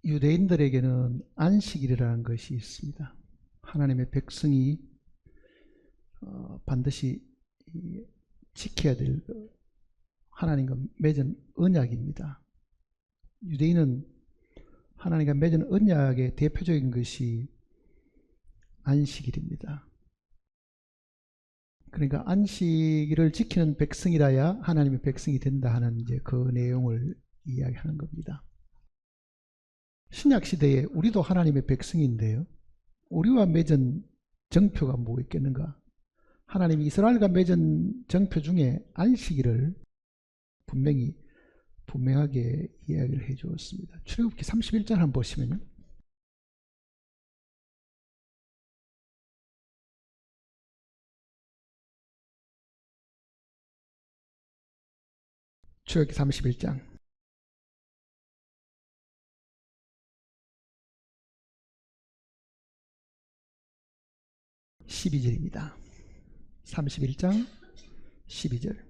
유대인들에게는 안식일이라는 것이 있습니다. 하나님의 백성이 반드시 지켜야 될 하나님과 맺은 언약입니다. 유대인은 하나님과 맺은 언약의 대표적인 것이 안식일입니다. 그러니까 안식일을 지키는 백성이라야 하나님의 백성이 된다 하는 이제 그 내용을 이야기하는 겁니다. 신약 시대에 우리도 하나님의 백성인데요. 우리와 맺은 정표가 뭐 있겠는가? 하나님이 이스라엘과 맺은 정표 중에 안식일을 분명하게 이야기를 해 주었습니다. 출애굽기 31장 한번 보시면요. 출애굽기 31장 12절입니다. 31장 12절.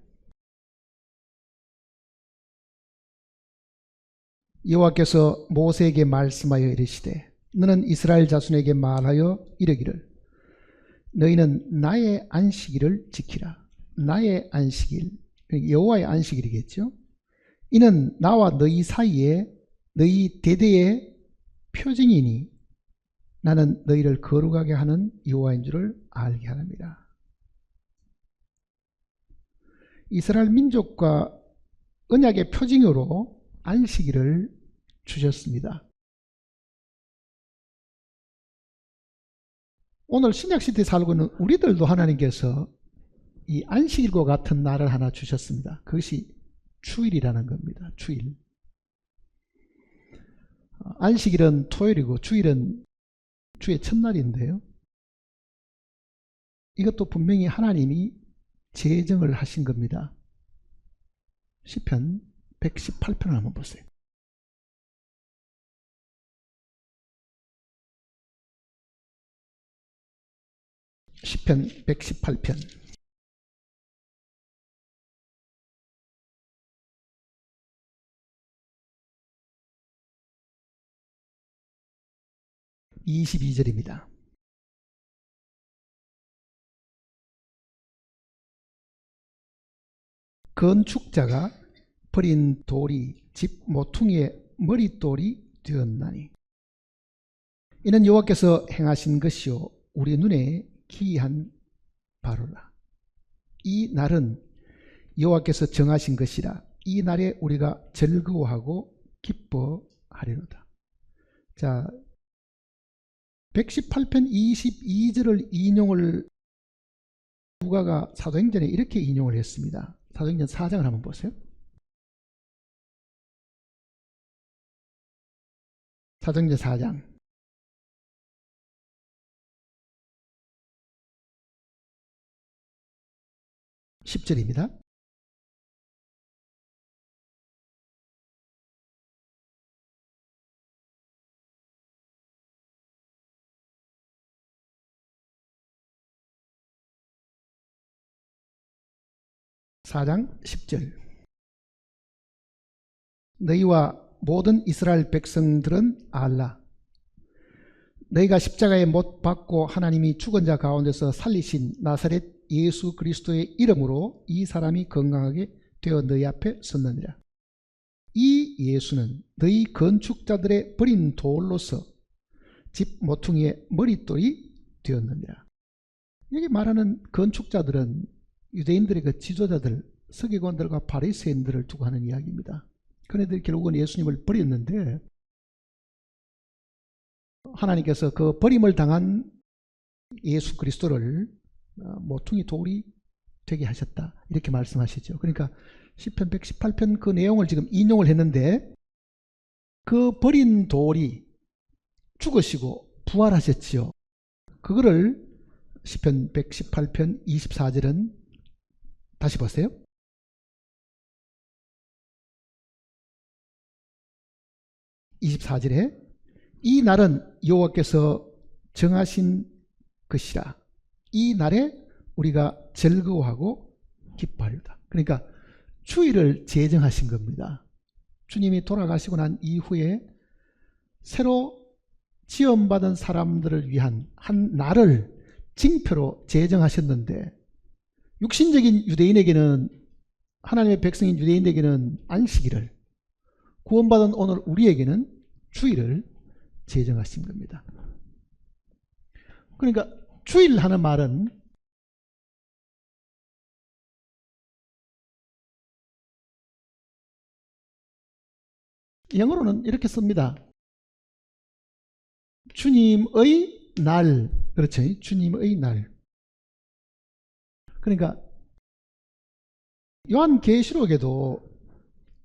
여호와께서 모세에게 말씀하여 이르시되 너는 이스라엘 자손에게 말하여 이르기를 너희는 나의 안식일을 지키라. 나의 안식일, 여호와의 안식일이겠죠. 이는 나와 너희 사이에 너희 대대의 표징이니 나는 너희를 거룩하게 하는 여호와인 줄을 알게 하랍니다. 이스라엘 민족과 언약의 표징으로 안식일을 주셨습니다. 오늘 신약시대에 살고 있는 우리들도 하나님께서 이 안식일과 같은 날을 하나 주셨습니다. 그것이 주일이라는 겁니다. 주일. 안식일은 토요일이고 주일은 주의 첫날인데요. 이것도 분명히 하나님이 제정을 하신 겁니다. 시편 118편을 한번 보세요. 시편 118편 22절입니다. 건축자가 버린 돌이 집 모퉁이의 머릿돌이 되었나니 이는 여호와께서 행하신 것이요 우리 눈에 기이한 바로라. 이 날은 여호와께서 정하신 것이라 이 날에 우리가 즐거워하고 기뻐하리로다. 자, 118편 22절을 인용을 누가가 사도행전에 이렇게 인용을 했습니다. 사도행전 4장을 한번 보세요. 사도행전 4장 10절입니다. (4장 10절) 너희와 모든 이스라엘 백성들은 알라. 너희가 십자가에 못 박고 하나님이 죽은 자 가운데서 살리신 나사렛 예수 그리스도의 이름으로 이 사람이 건강하게 되어 너희 앞에 섰느니라. 이 예수는 너희 건축자들의 버린 돌로서 집 모퉁이의 머릿돌이 되었느니라. 여기 말하는 건축자들은 유대인들의 그 지도자들, 서기관들과 바리새인들을 두고 하는 이야기입니다. 그네들이 결국은 예수님을 버렸는데 하나님께서 그 버림을 당한 예수 그리스도를 모퉁이 돌이 되게 하셨다, 이렇게 말씀하시죠. 그러니까 시편 118편 그 내용을 지금 인용을 했는데 그 버린 돌이 죽으시고 부활하셨지요. 그거를 시편 118편 24절은 다시 보세요. (24절에) 이 날은 여호와께서 정하신 것이라 이 날에 우리가 즐거워하고 기뻐하리로다. 그러니까 주일을 제정하신 겁니다. 주님이 돌아가시고 난 이후에 새로 지원받은 사람들을 위한 한 날을 징표로 제정하셨는데, 육신적인 유대인에게는, 하나님의 백성인 유대인에게는 안식일을, 구원받은 오늘 우리에게는 주일을 제정하신 겁니다. 그러니까 주일 하는 말은 영어로는 이렇게 씁니다. 주님의 날. 그렇죠. 주님의 날. 그러니까 요한계시록에도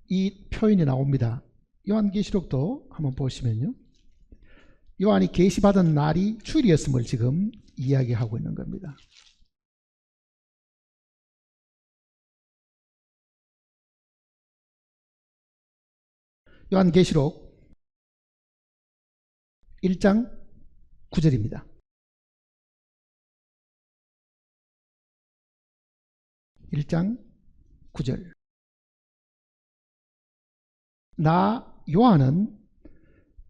이 표현이 나옵니다. 요한계시록도 한번 보시면요, 요한이 계시받은 날이 주일이었음을 지금 이야기하고 있는 겁니다. 요한계시록 1장 9절입니다. 1장 9절. 나 요한은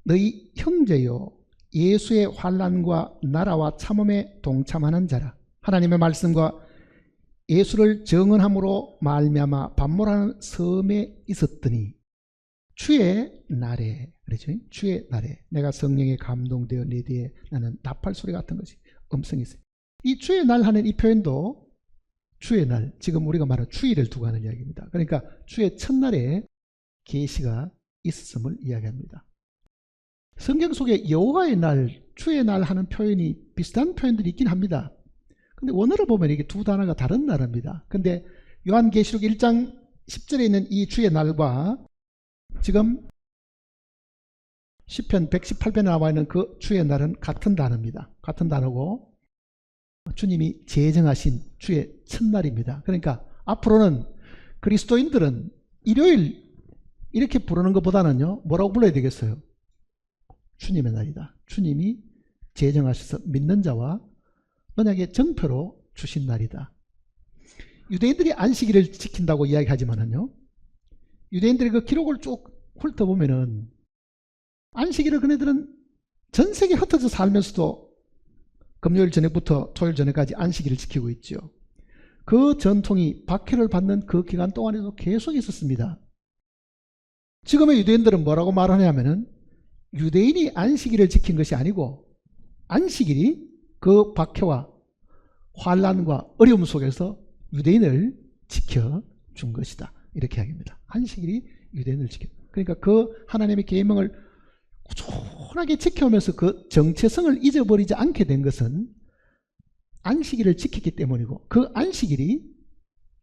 너희 형제요 예수의 환난과 나라와 참음에 동참하는 자라. 하나님의 말씀과 예수를 증언함으로 말미암아 반모라는 섬에 있었더니 주의 날에, 그렇죠? 주의 날에 내가 성령에 감동되어 내 뒤에 나는 나팔 소리 같은 것이 음성이 있어요. 이 주의 날 하는 이 표현도 주의 날, 지금 우리가 말하는 주일을 두고 하는 이야기입니다. 그러니까 주의 첫날에 계시가 있었음을 이야기합니다. 성경 속에 여호와의 날, 주의 날 하는 표현이 비슷한 표현들이 있긴 합니다. 근데 원어를 보면 이게 두 단어가 다른 단어입니다. 근데 요한계시록 1장 10절에 있는 이 주의 날과 지금 시편 118편에 나와 있는 그 주의 날은 같은 단어입니다. 같은 단어고 주님이 제정하신 주의 첫날입니다. 그러니까 앞으로는 그리스도인들은 일요일 이렇게 부르는 것보다는요, 뭐라고 불러야 되겠어요? 주님의 날이다. 주님이 제정하셔서 믿는 자와 언약의 정표로 주신 날이다. 유대인들이 안식일을 지킨다고 이야기하지만은요, 유대인들의 그 기록을 쭉 훑어보면은 안식일을 그네들은 전 세계 흩어져 살면서도 금요일 저녁부터 토요일 저녁까지 안식일을 지키고 있죠. 그 전통이 박해를 받는 그 기간 동안에도 계속 있었습니다. 지금의 유대인들은 뭐라고 말하냐면은 유대인이 안식일을 지킨 것이 아니고 안식일이 그 박해와 환난과 어려움 속에서 유대인을 지켜준 것이다. 이렇게 이야기합니다. 안식일이 유대인을 지켜. 그러니까 그 하나님의 계명을 꾸준하게 지켜오면서 그 정체성을 잊어버리지 않게 된 것은 안식일을 지켰기 때문이고 그 안식일이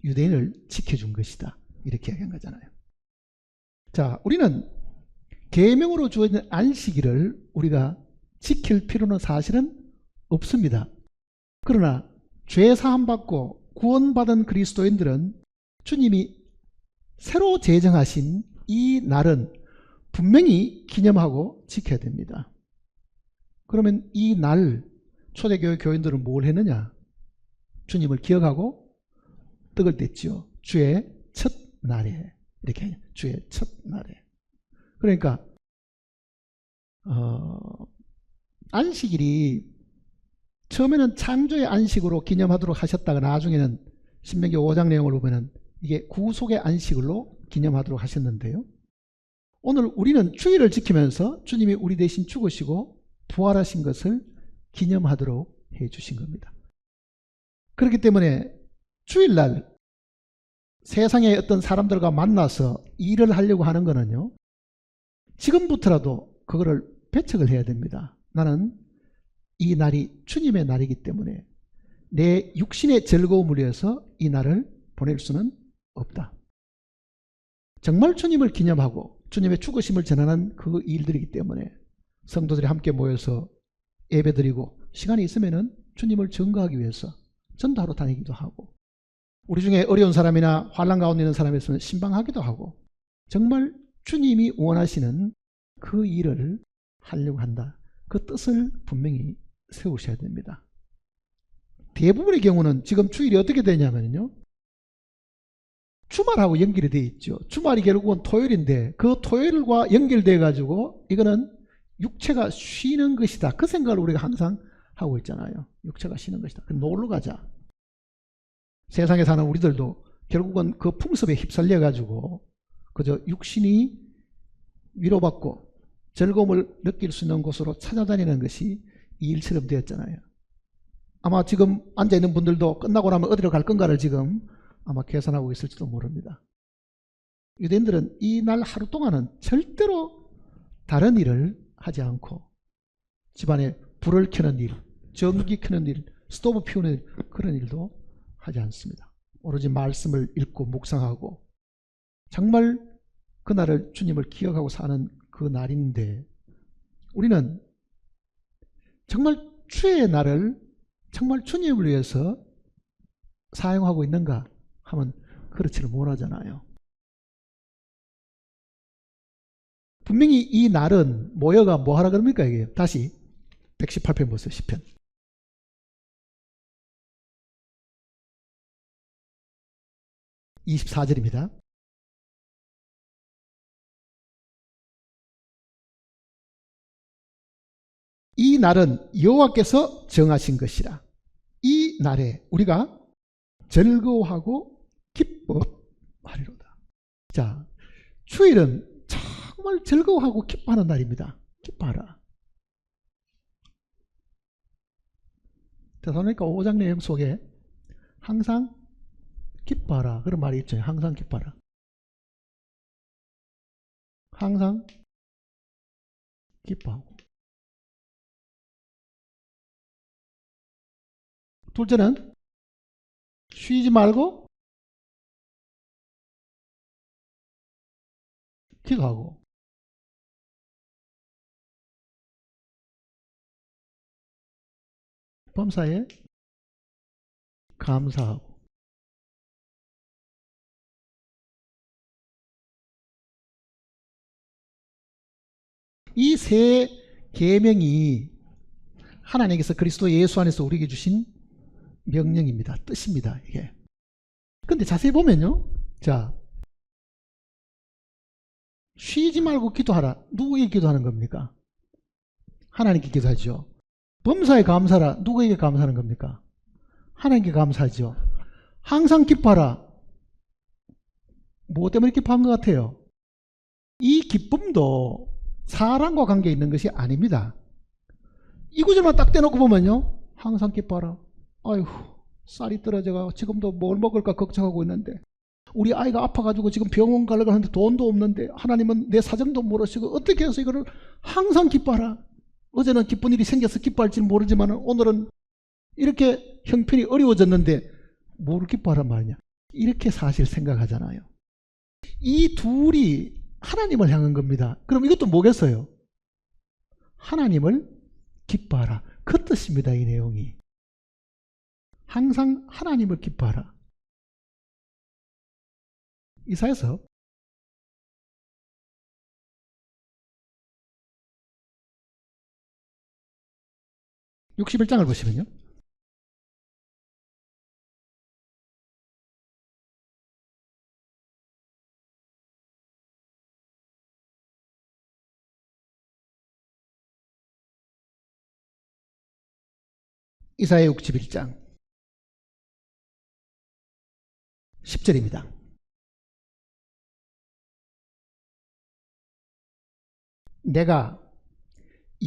유대인을 지켜준 것이다. 이렇게 이야기한 거잖아요. 자, 우리는 계명으로 주어진 안식일을 우리가 지킬 필요는 사실은 없습니다. 그러나 죄 사함 받고 구원받은 그리스도인들은 주님이 새로 제정하신 이 날은 분명히 기념하고 지켜야 됩니다. 그러면 이 날 초대교회 교인들은 뭘 했느냐? 주님을 기억하고 떡을 뗐지요. 주의 첫 날에. 이렇게 주의 첫 날에. 그러니까 안식일이 처음에는 창조의 안식으로 기념하도록 하셨다가 나중에는 신명기 5장 내용을 보면 이게 구속의 안식일로 기념하도록 하셨는데요. 오늘 우리는 주일을 지키면서 주님이 우리 대신 죽으시고 부활하신 것을 기념하도록 해주신 겁니다. 그렇기 때문에 주일날 세상의 어떤 사람들과 만나서 일을 하려고 하는 거는요, 지금부터라도 그거를 배척을 해야 됩니다. 나는 이 날이 주님의 날이기 때문에 내 육신의 즐거움을 위해서 이 날을 보낼 수는 없다. 정말 주님을 기념하고 주님의 죽으심을 전하는 그 일들이기 때문에 성도들이 함께 모여서 예배드리고 시간이 있으면은 주님을 증거하기 위해서 전도하러 다니기도 하고, 우리 중에 어려운 사람이나 환난 가운데 있는 사람이 있으면 신방하기도 하고, 정말 주님이 원하시는 그 일을 하려고 한다. 그 뜻을 분명히 세우셔야 됩니다. 대부분의 경우는 지금 주일이 어떻게 되냐면요, 주말하고 연결이 되어 있죠. 주말이 결국은 토요일인데 그 토요일과 연결되어 가지고 이거는 육체가 쉬는 것이다. 그 생각을 우리가 항상 하고 있잖아요. 육체가 쉬는 것이다. 놀러 가자. 세상에 사는 우리들도 결국은 그 풍습에 휩쓸려 가지고 그저 육신이 위로받고 즐거움을 느낄 수 있는 곳으로 찾아다니는 것이 이 일처럼 되었잖아요. 아마 지금 앉아있는 분들도 끝나고 나면 어디로 갈 건가를 지금 아마 계산하고 있을지도 모릅니다. 유대인들은 이 날 하루 동안은 절대로 다른 일을 하지 않고 집안에 불을 켜는 일, 전기 켜는 일, 스토브 피우는 일, 그런 일도 하지 않습니다. 오로지 말씀을 읽고 묵상하고 정말 그날을 주님을 기억하고 사는 그 날인데 우리는 정말 주의 날을 정말 주님을 위해서 사용하고 있는가 하면 그렇지는 못하잖아요. 분명히 이 날은 모여가 뭐 하라 그럽니까? 이게 다시 118편 보세요. 10편. (24절입니다) 이 날은 여호와께서 정하신 것이라. 이 날에 우리가 즐거워하고 기뻐하리로다. 자, 주일은 정말 즐거워하고 기뻐하는 날입니다. 기뻐하라. 데살로니가 5장 내용 속에 항상 기뻐하라 그런 말이 있죠. 항상 기뻐하라. 항상 기뻐하고. 둘째는 쉬지 말고 기도하고. 범사에 감사하고. 이 세 계명이 하나님께서 그리스도 예수 안에서 우리에게 주신 명령입니다. 뜻입니다. 이게. 근데 자세히 보면요. 자, 쉬지 말고 기도하라. 누구에게 기도하는 겁니까? 하나님께 기도하죠. 범사에 감사하라. 누구에게 감사하는 겁니까? 하나님께 감사하죠. 항상 기뻐하라. 뭐 때문에 기뻐한 것 같아요? 이 기쁨도 사람과 관계 있는 것이 아닙니다. 이 구절만 딱 떼놓고 보면요. 항상 기뻐하라. 아이고, 쌀이 떨어져가 지금도 뭘 먹을까 걱정하고 있는데, 우리 아이가 아파가지고 지금 병원 가려고 하는데 돈도 없는데, 하나님은 내 사정도 모르시고 어떻게 해서 이거를 항상 기뻐하라. 어제는 기쁜 일이 생겨서 기뻐할지는 모르지만 오늘은 이렇게 형편이 어려워졌는데 뭘 기뻐하란 말이냐. 이렇게 사실 생각하잖아요. 이 둘이 하나님을 향한 겁니다. 그럼 이것도 뭐겠어요? 하나님을 기뻐하라. 그 뜻입니다. 이 내용이. 항상 하나님을 기뻐하라. 이사야서 61장을 보시면요. 이사야 61장 10절입니다. 내가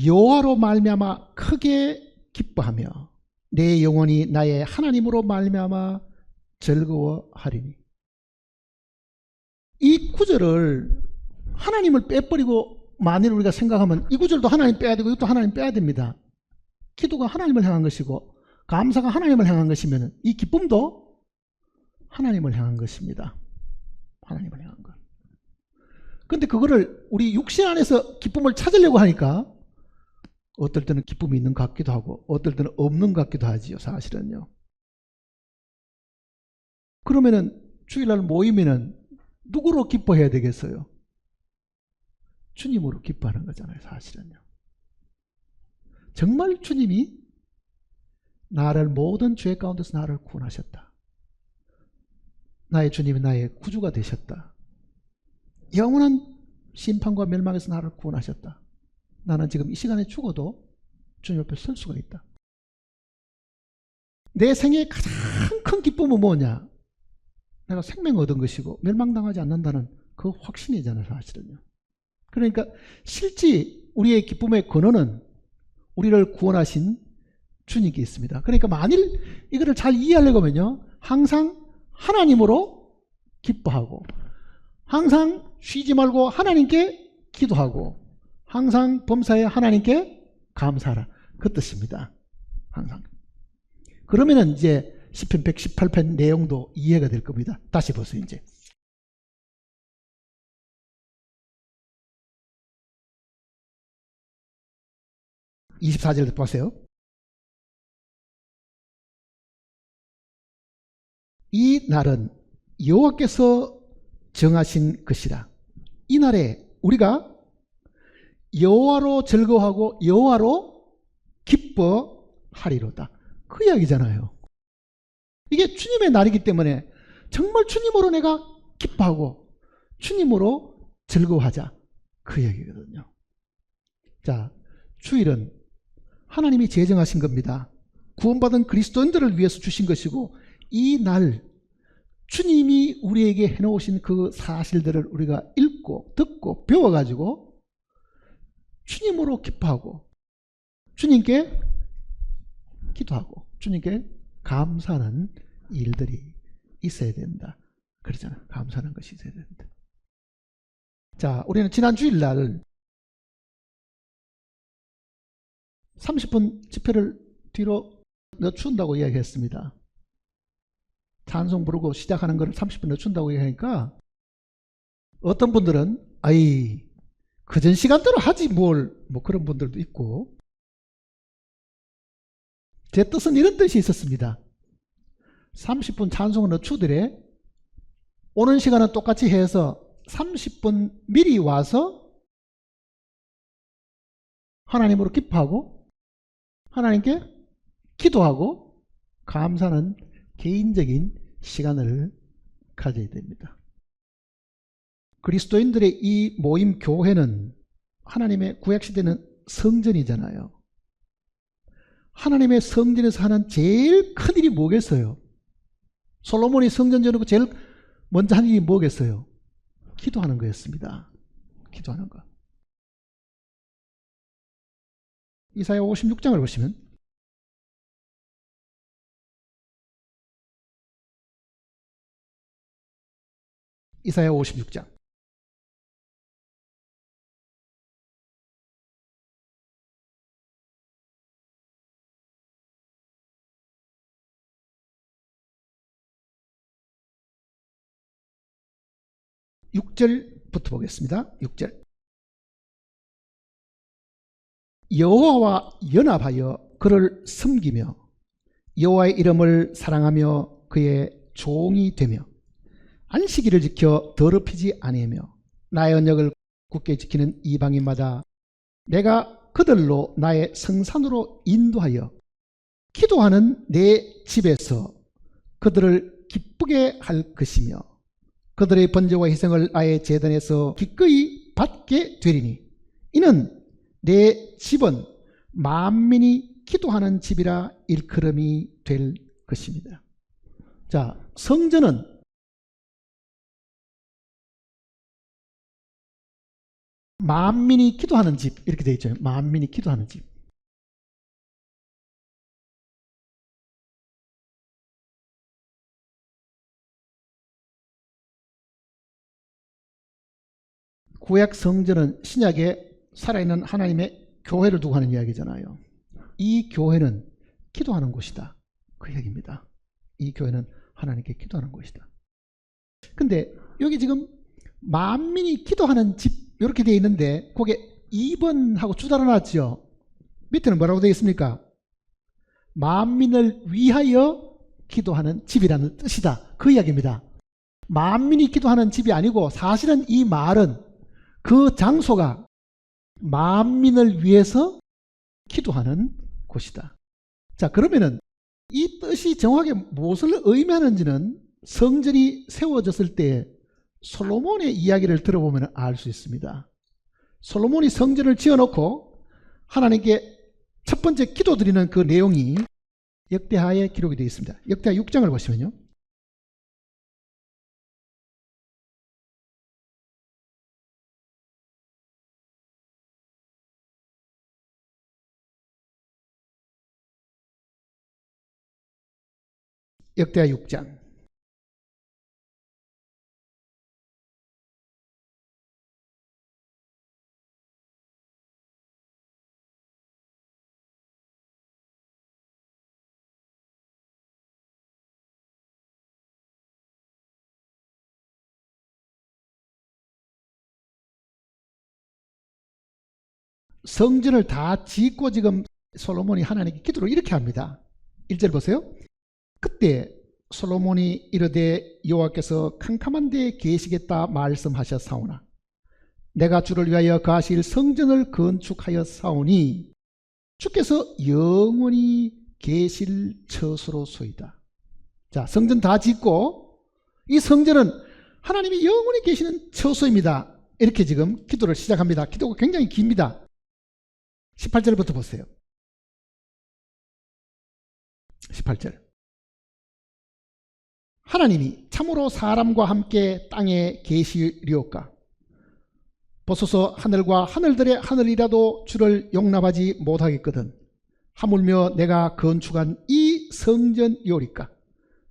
여호와로 말미암아 크게 기뻐하며 내 영혼이 나의 하나님으로 말미암아 즐거워하리니. 이 구절을 하나님을 빼버리고 만일 우리가 생각하면 이 구절도 하나님 빼야 되고 이것도 하나님 빼야 됩니다. 기도가 하나님을 향한 것이고 감사가 하나님을 향한 것이면 이 기쁨도 하나님을 향한 것입니다. 하나님을 향한 것. 근데 그거를 우리 육신 안에서 기쁨을 찾으려고 하니까 어떨 때는 기쁨이 있는 것 같기도 하고 어떨 때는 없는 것 같기도 하지요. 사실은요. 그러면은 주일날 모이면은 누구로 기뻐해야 되겠어요? 주님으로 기뻐하는 거잖아요. 사실은요. 정말 주님이 나를 모든 죄 가운데서 나를 구원하셨다. 나의 주님이 나의 구주가 되셨다. 영원한 심판과 멸망에서 나를 구원하셨다. 나는 지금 이 시간에 죽어도 주님 옆에 설 수가 있다. 내 생애의 가장 큰 기쁨은 뭐냐? 내가 생명을 얻은 것이고 멸망당하지 않는다는 그 확신이잖아요, 사실은요. 그러니까 실제 우리의 기쁨의 근원은 우리를 구원하신 주님께 있습니다. 그러니까 만일 이거를 잘 이해하려고 하면요, 항상 하나님으로 기뻐하고, 항상 쉬지 말고 하나님께 기도하고, 항상 범사에 하나님께 감사하라, 그 뜻입니다. 항상. 그러면은 이제 시편 118편 내용도 이해가 될 겁니다. 다시 보세요. 이제 24절 보세요. 이 날은 여호와께서 정하신 것이라. 이 날에 우리가 여호와로 즐거워하고 여호와로 기뻐하리로다, 그 이야기잖아요. 이게 주님의 날이기 때문에 정말 주님으로 내가 기뻐하고 주님으로 즐거워하자, 그 이야기거든요. 자, 주일은 하나님이 제정하신 겁니다. 구원받은 그리스도인들을 위해서 주신 것이고, 이 날 주님이 우리에게 해놓으신 그 사실들을 우리가 읽고 듣고 배워가지고 주님으로 기뻐하고 주님께 기도하고 주님께 감사하는 일들이 있어야 된다. 그러잖아요. 감사하는 것이 있어야 된다. 자, 우리는 지난 주일날 30분 집회를 뒤로 늦춘다고 이야기했습니다. 찬송 부르고 시작하는 것을 30분 늦춘다고 이야기하니까 어떤 분들은 아이 그전 시간대로 하지 뭘, 뭐 그런 분들도 있고, 제 뜻은 이런 뜻이 있었습니다. 30분 찬송을 늦추더래 오는 시간은 똑같이 해서 30분 미리 와서 하나님으로 기뻐하고 하나님께 기도하고 감사하는 개인적인 시간을 가져야 됩니다. 그리스도인들의 이 모임 교회는 하나님의 구약시대는 성전이잖아요. 하나님의 성전에서 하는 제일 큰 일이 뭐겠어요? 솔로몬이 성전 지어놓고 제일 먼저 한 일이 뭐겠어요? 기도하는 거였습니다. 기도하는 거. 이사야 56장을 보시면 이사야 56장 6절부터 보겠습니다. 6절. 여호와와 연합하여 그를 섬기며 여호와의 이름을 사랑하며 그의 종이 되며 안식일을 지켜 더럽히지 아니하며 나의 언약을 굳게 지키는 이방인마다 내가 그들로 나의 성산으로 인도하여 기도하는 내 집에서 그들을 기쁘게 할 것이며 그들의 번제와 희생을 나의 제단에서 기꺼이 받게 되리니 이는 내 집은 만민이 기도하는 집이라 일컬음이 될 것입니다. 자, 성전은 만민이 기도하는 집, 이렇게 되어 있죠. 만민이 기도하는 집. 구약 성전은 신약에 살아있는 하나님의 교회를 두고 하는 이야기잖아요. 이 교회는 기도하는 곳이다, 그 얘기입니다. 이 교회는 하나님께 기도하는 곳이다. 근데 여기 지금 만민이 기도하는 집 이렇게 되어 있는데 거기에 2번하고 줄달아놨죠. 밑에는 뭐라고 되어 있습니까? 만민을 위하여 기도하는 집이라는 뜻이다, 그 이야기입니다. 만민이 기도하는 집이 아니고 사실은 이 말은 그 장소가 만민을 위해서 기도하는 곳이다. 자, 그러면은 이 뜻이 정확하게 무엇을 의미하는지는 성전이 세워졌을 때 솔로몬의 이야기를 들어보면 알 수 있습니다. 솔로몬이 성전을 지어놓고 하나님께 첫 번째 기도드리는 그 내용이 역대하에 기록이 되어 있습니다. 역대하 6장을 보시면요. 역대하 6장. 성전을 다 짓고 지금 솔로몬이 하나님께 기도를 이렇게 합니다. 1절 보세요. 그때 솔로몬이 이르되 여호와께서 캄캄한 데에 계시겠다 말씀하셨사오나 내가 주를 위하여 거하실 성전을 건축하였사오니 주께서 영원히 계실 처소로소이다. 자, 성전 다 짓고 이 성전은 하나님이 영원히 계시는 처소입니다. 이렇게 지금 기도를 시작합니다. 기도가 굉장히 깁니다. 18절부터 보세요. 18절. 하나님이 참으로 사람과 함께 땅에 계시리오까? 보소서 하늘과 하늘들의 하늘이라도 주를 용납하지 못하겠거든. 하물며 내가 건축한 이 성전이오리까?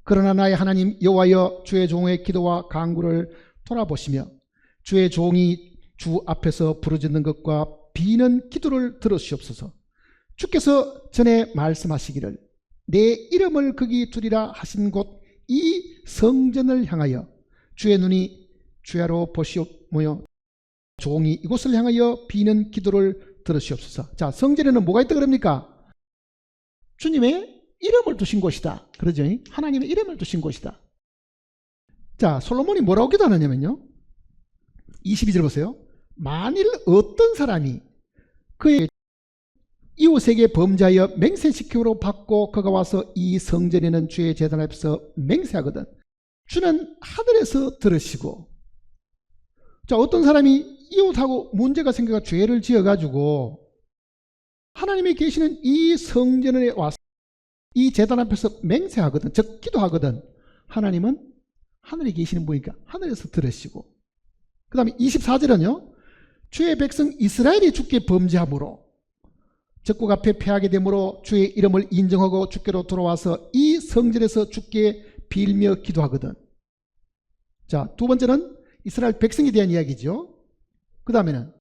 그러나 나의 하나님 여호와여 주의 종의 기도와 간구를 돌아보시며 주의 종이 주 앞에서 부르짖는 것과 비는 기도를 들으시옵소서. 주께서 전에 말씀하시기를 내 이름을 거기 두리라 하신 곳 이 성전을 향하여 주의 눈이 주야로 보시오며 종이 이곳을 향하여 비는 기도를 들으시옵소서. 자, 성전에는 뭐가 있다 그럽니까? 주님의 이름을 두신 곳이다. 그러죠? 하나님의 이름을 두신 곳이다. 자, 솔로몬이 뭐라고 기도하느냐면요. 22절 보세요. 만일 어떤 사람이 그의 이웃에게 범죄하여 맹세시키므로 받고 그가 와서 이 성전에는 주의 제단 앞에서 맹세하거든 주는 하늘에서 들으시고. 자, 어떤 사람이 이웃하고 문제가 생겨가 죄를 지어가지고 하나님이 계시는 이 성전에 와서 이 제단 앞에서 맹세하거든, 즉 기도하거든, 하나님은 하늘에 계시는 분이니까 하늘에서 들으시고. 그 다음에 24절은요. 주의 백성 이스라엘이 주께 범죄함으로 적국 앞에 패하게 되므로 주의 이름을 인정하고 주께로 돌아와서 이 성전에서 주께 빌며 기도하거든. 자, 두 번째는 이스라엘 백성에 대한 이야기죠. 그 다음에는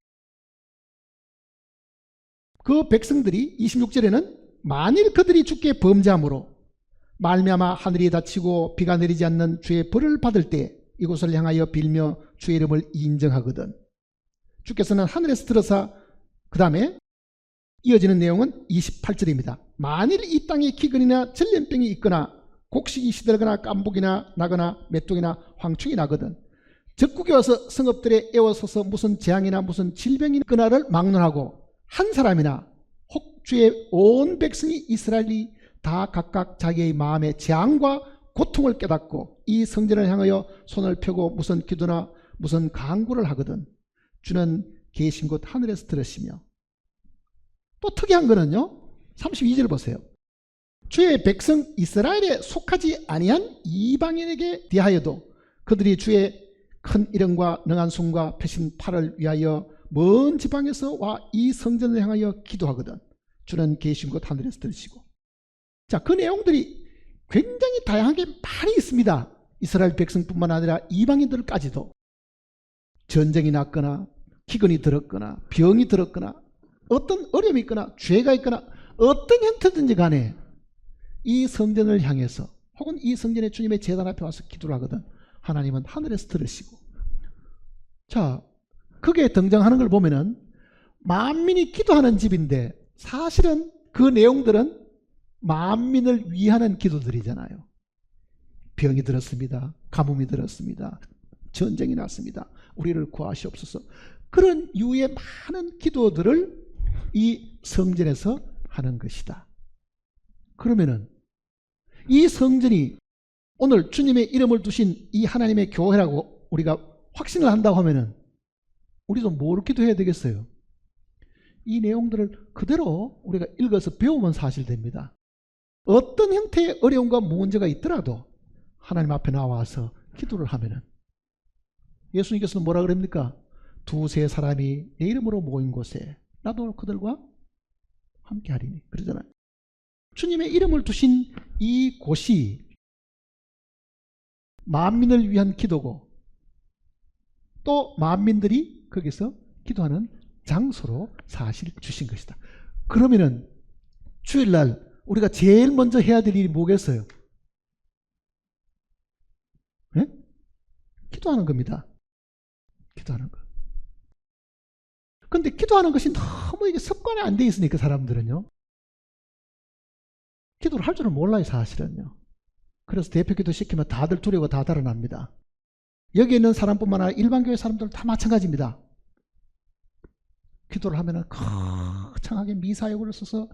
그 백성들이 26절에는 만일 그들이 주께 범죄함으로 말미암아 하늘이 닫히고 비가 내리지 않는 주의 벌을 받을 때 이곳을 향하여 빌며 주의 이름을 인정하거든. 주께서는 하늘에서 들어서. 그 다음에 이어지는 내용은 28절입니다. 만일 이 땅에 기근이나 전염병이 있거나 곡식이 시들거나 깐복이나 나거나 메뚜기나 황충이 나거든 적국에 와서 성읍들에 에워서서 무슨 재앙이나 무슨 질병이 있거나를 막론하고 한 사람이나 혹 주의 온 백성이 이스라엘이 다 각각 자기의 마음의 재앙과 고통을 깨닫고 이 성전을 향하여 손을 펴고 무슨 기도나 무슨 간구를 하거든 주는 계신 곳 하늘에서 들으시며. 또 특이한 거는요. 32절 보세요. 주의 백성 이스라엘에 속하지 아니한 이방인에게 대하여도 그들이 주의 큰 이름과 능한 손과 펴신 팔을 위하여 먼 지방에서 와 이 성전을 향하여 기도하거든 주는 계신 곳 하늘에서 들으시고. 자, 그 내용들이 굉장히 다양하게 많이 있습니다. 이스라엘 백성뿐만 아니라 이방인들까지도 전쟁이 났거나 기근이 들었거나 병이 들었거나 어떤 어려움이 있거나 죄가 있거나 어떤 형태든지 간에 이 성전을 향해서 혹은 이 성전의 주님의 제단 앞에 와서 기도를 하거든 하나님은 하늘에서 들으시고. 자, 그게 등장하는 걸 보면은 만민이 기도하는 집인데 사실은 그 내용들은 만민을 위하는 기도들이잖아요. 병이 들었습니다. 가뭄이 들었습니다. 전쟁이 났습니다. 우리를 구하시옵소서. 그런 유의 많은 기도들을 이 성전에서 하는 것이다. 그러면은 이 성전이 오늘 주님의 이름을 두신 이 하나님의 교회라고 우리가 확신을 한다고 하면은 우리도 뭘 기도해야 되겠어요? 이 내용들을 그대로 우리가 읽어서 배우면 사실됩니다. 어떤 형태의 어려움과 문제가 있더라도 하나님 앞에 나와서 기도를 하면은, 예수님께서는 뭐라 그럽니까? 두세 사람이 내 이름으로 모인 곳에 나도 그들과 함께 하리니, 그러잖아요. 주님의 이름을 두신 이 곳이 만민을 위한 기도고, 또 만민들이 거기서 기도하는 장소로 사실 주신 것이다. 그러면은 주일날 우리가 제일 먼저 해야 될 일이 뭐겠어요? 네? 기도하는 겁니다. 기도하는 것. 근데 기도하는 것이 너무 이게 습관이 안 돼 있으니까 사람들은요, 기도를 할 줄은 몰라요, 사실은요. 그래서 대표기도 시키면 다들 두려워 다 달아납니다. 여기 있는 사람뿐만 아니라 일반교회 사람들 다 마찬가지입니다. 기도를 하면은 거창하게 미사역을 써서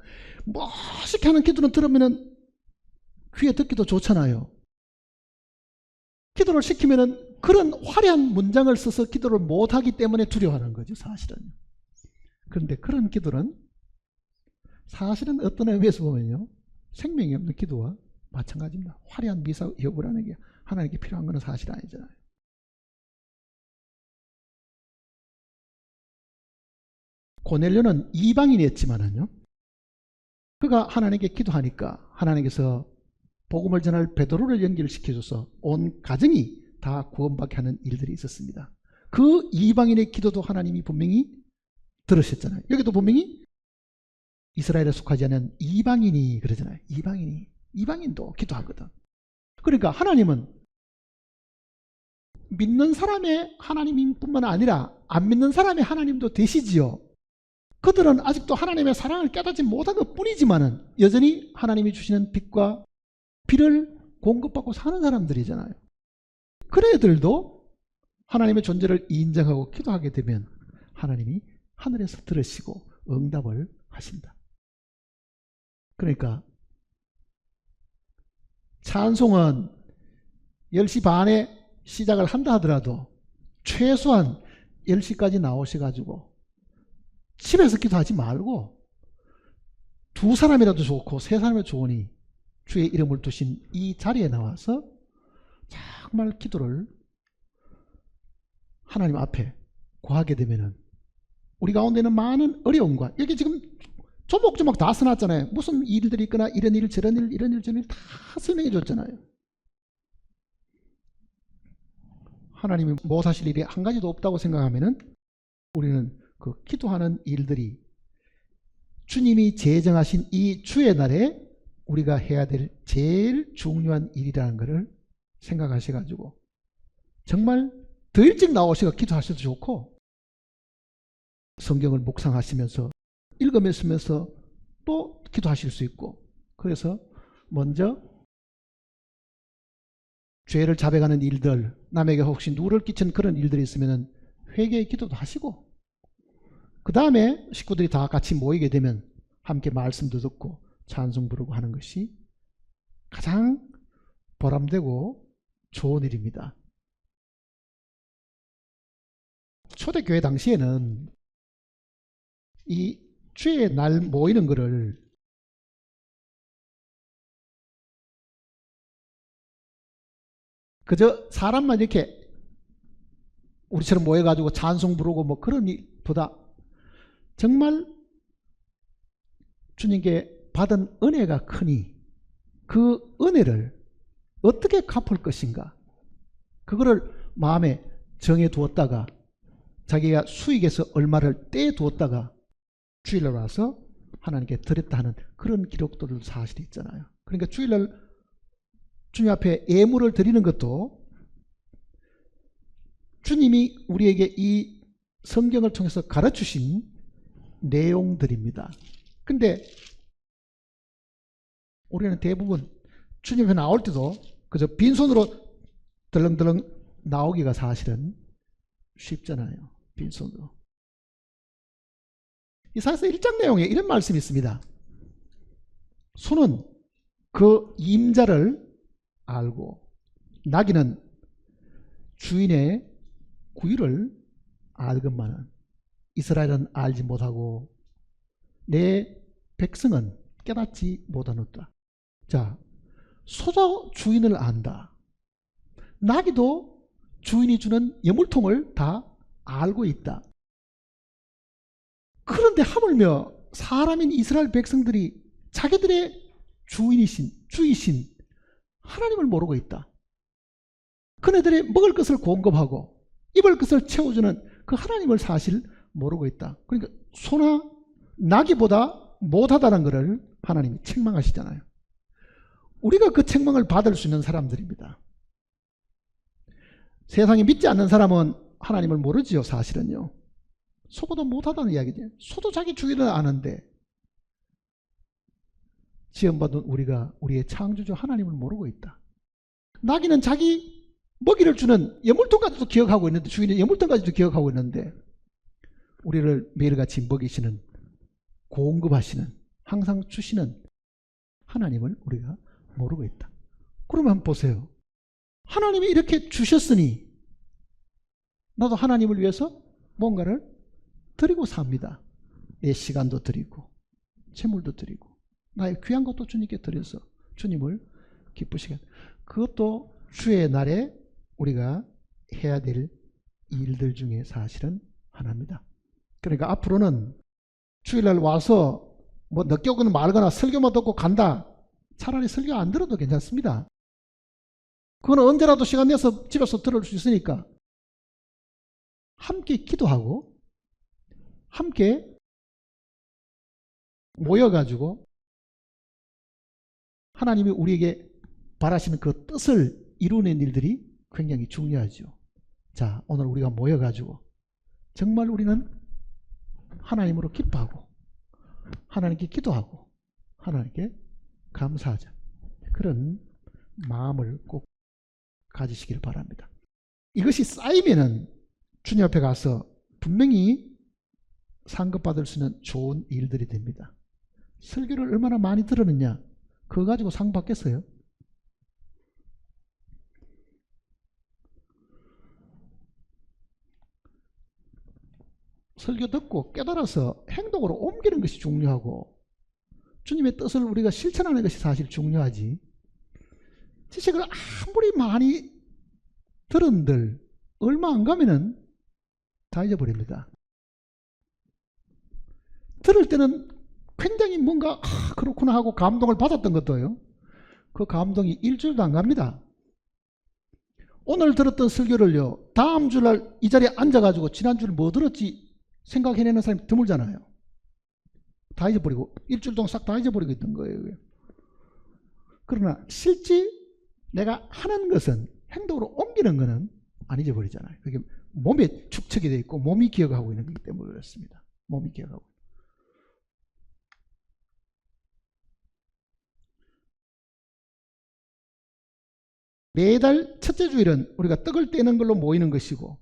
멋있게 하는 기도는 들으면은 귀에 듣기도 좋잖아요. 기도를 시키면은 그런 화려한 문장을 써서 기도를 못하기 때문에 두려워하는 거죠, 사실은. 그런데 그런 기도는 사실은 어떤 의미에서 보면요, 생명이 없는 기도와 마찬가지입니다. 화려한 미사역을 하는 게 하나님께 필요한 것은 사실 아니잖아요. 고넬료는 이방인이었지만은요, 그가 하나님께 기도하니까 하나님께서 복음을 전할 베드로를 연결시켜줘서 온 가정이 다 구원받게 하는 일들이 있었습니다. 그 이방인의 기도도 하나님이 분명히 들으셨잖아요. 여기도 분명히 이스라엘에 속하지 않은 이방인이 그러잖아요. 이방인도 기도하거든. 그러니까 하나님은 믿는 사람의 하나님뿐만 아니라 안 믿는 사람의 하나님도 되시지요. 그들은 아직도 하나님의 사랑을 깨닫지 못한 것 뿐이지만은 여전히 하나님이 주시는 빛과 비를 공급받고 사는 사람들이잖아요. 그런 애들도 하나님의 존재를 인정하고 기도하게 되면 하나님이 하늘에서 들으시고 응답을 하신다. 그러니까 찬송은 10시 반에 시작을 한다 하더라도 최소한 10시까지 나오셔가지고 집에서 기도하지 말고 2사람이라도 좋고 3사람이라도 좋으니 주의 이름을 두신 이 자리에 나와서 정말 기도를 하나님 앞에 구하게 되면은 우리 가운데 있는 많은 어려움과, 여기 지금 조목조목 다 써놨잖아요. 무슨 일들이 있거나 이런 일 저런 일 이런 일 저런 일 다 설명해 줬잖아요. 하나님이 못하실 일이 한 가지도 없다고 생각하면은 우리는 그 기도하는 일들이 주님이 제정하신 이 주의 날에 우리가 해야 될 제일 중요한 일이라는 것을 생각하셔가지고 정말 더 일찍 나오셔서 기도하셔도 좋고, 성경을 묵상하시면서 읽으면서 또 기도하실 수 있고, 그래서 먼저 죄를 자백하는 일들, 남에게 혹시 누를 끼친 그런 일들이 있으면 회개의 기도도 하시고, 그 다음에 식구들이 다 같이 모이게 되면 함께 말씀도 듣고 찬송 부르고 하는 것이 가장 보람되고 좋은 일입니다. 초대교회 당시에는 이 주의 날 모이는 것을 그저 사람만 이렇게 우리처럼 모여가지고 찬송 부르고 뭐 그런 일보다 정말 주님께 받은 은혜가 크니 그 은혜를 어떻게 갚을 것인가, 그거를 마음에 정해 두었다가 자기가 수익에서 얼마를 떼 두었다가 주일날 와서 하나님께 드렸다 하는 그런 기록들도 사실이 있잖아요. 그러니까 주일날 주님 앞에 예물을 드리는 것도 주님이 우리에게 이 성경을 통해서 가르치신 내용들입니다. 근데 우리는 대부분 주님 앞에 나올 때도 그저 빈손으로 덜렁덜렁 나오기가 사실은 쉽잖아요. 빈손으로. 이사야서 1장 내용에 이런 말씀이 있습니다. 소는 그 임자를 알고 나귀는 주인의 구유를 알건만은 이스라엘은 알지 못하고 내 백성은 깨닫지 못하노라. 자, 소도 주인을 안다. 나귀도 주인이 주는 예물통을 다 알고 있다. 그런데 하물며 사람인 이스라엘 백성들이 자기들의 주이신 하나님을 모르고 있다. 그네들이 먹을 것을 공급하고 입을 것을 채워주는 그 하나님을 사실 모르고 있다. 그러니까 소나 나귀보다 못하다는 것을 하나님이 책망하시잖아요. 우리가 그 책망을 받을 수 있는 사람들입니다. 세상에 믿지 않는 사람은 하나님을 모르지요. 사실은요. 소보다 못하다는 이야기죠. 소도 자기 주인을 아는데 지음받은 우리가 우리의 창조주 하나님을 모르고 있다. 나귀는 자기 먹이를 주는 예물통까지도 기억하고 있는데, 주인의 예물통까지도 기억하고 있는데, 우리를 매일같이 먹이시는, 공급하시는, 항상 주시는 하나님을 우리가 모르고 있다. 그러면 한번 보세요. 하나님이 이렇게 주셨으니 나도 하나님을 위해서 뭔가를 드리고 삽니다. 내 시간도 드리고 재물도 드리고 나의 귀한 것도 주님께 드려서 주님을 기쁘시게, 그것도 주의 날에 우리가 해야 될 일들 중에 사실은 하나입니다. 그러니까 앞으로는 주일날 와서 뭐 늦게 오거나 말거나 설교만 듣고 간다. 차라리 설교 안 들어도 괜찮습니다. 그건 언제라도 시간 내서 집에서 들을 수 있으니까 함께 기도하고 함께 모여가지고 하나님이 우리에게 바라시는 그 뜻을 이루는 일들이 굉장히 중요하죠. 자, 오늘 우리가 모여가지고 정말 우리는 하나님으로 기뻐하고 하나님께 기도하고 하나님께 감사하자. 그런 마음을 꼭 가지시길 바랍니다. 이것이 쌓이면은 주님 앞에 가서 분명히 상급받을 수 있는 좋은 일들이 됩니다. 설교를 얼마나 많이 들었느냐, 그거 가지고 상 받겠어요? 설교 듣고 깨달아서 행동으로 옮기는 것이 중요하고 주님의 뜻을 우리가 실천하는 것이 사실 중요하지, 지식을 아무리 많이 들은들 얼마 안 가면은 다 잊어버립니다. 들을 때는 굉장히 뭔가 그렇구나 하고 감동을 받았던 것도요, 그 감동이 일주일도 안 갑니다. 오늘 들었던 설교를요, 다음 주날 이 자리에 앉아가지고 지난주를 뭐 들었지 생각해내는 사람이 드물잖아요. 다 잊어버리고 일주일 동안 싹 다 잊어버리고 있던 거예요. 그러나 실제 내가 하는 것은 행동으로 옮기는 것은 안 잊어버리잖아요. 그게 몸에 축적이 되어 있고 몸이 기억하고 있는 거기 때문에 그렇습니다. 몸이 기억하고. 매달 첫째 주일은 우리가 떡을 떼는 걸로 모이는 것이고,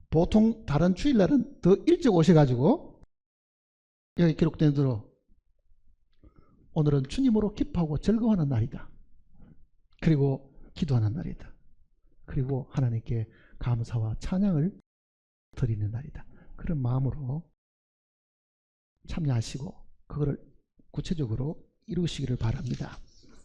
보통 다른 주일날은 더 일찍 오셔가지고 여기 기록된 대로 오늘은 주님으로 기뻐하고 즐거워하는 날이다. 그리고 기도하는 날이다. 그리고 하나님께 감사와 찬양을 드리는 날이다. 그런 마음으로 참여하시고 그거를 구체적으로 이루시기를 바랍니다.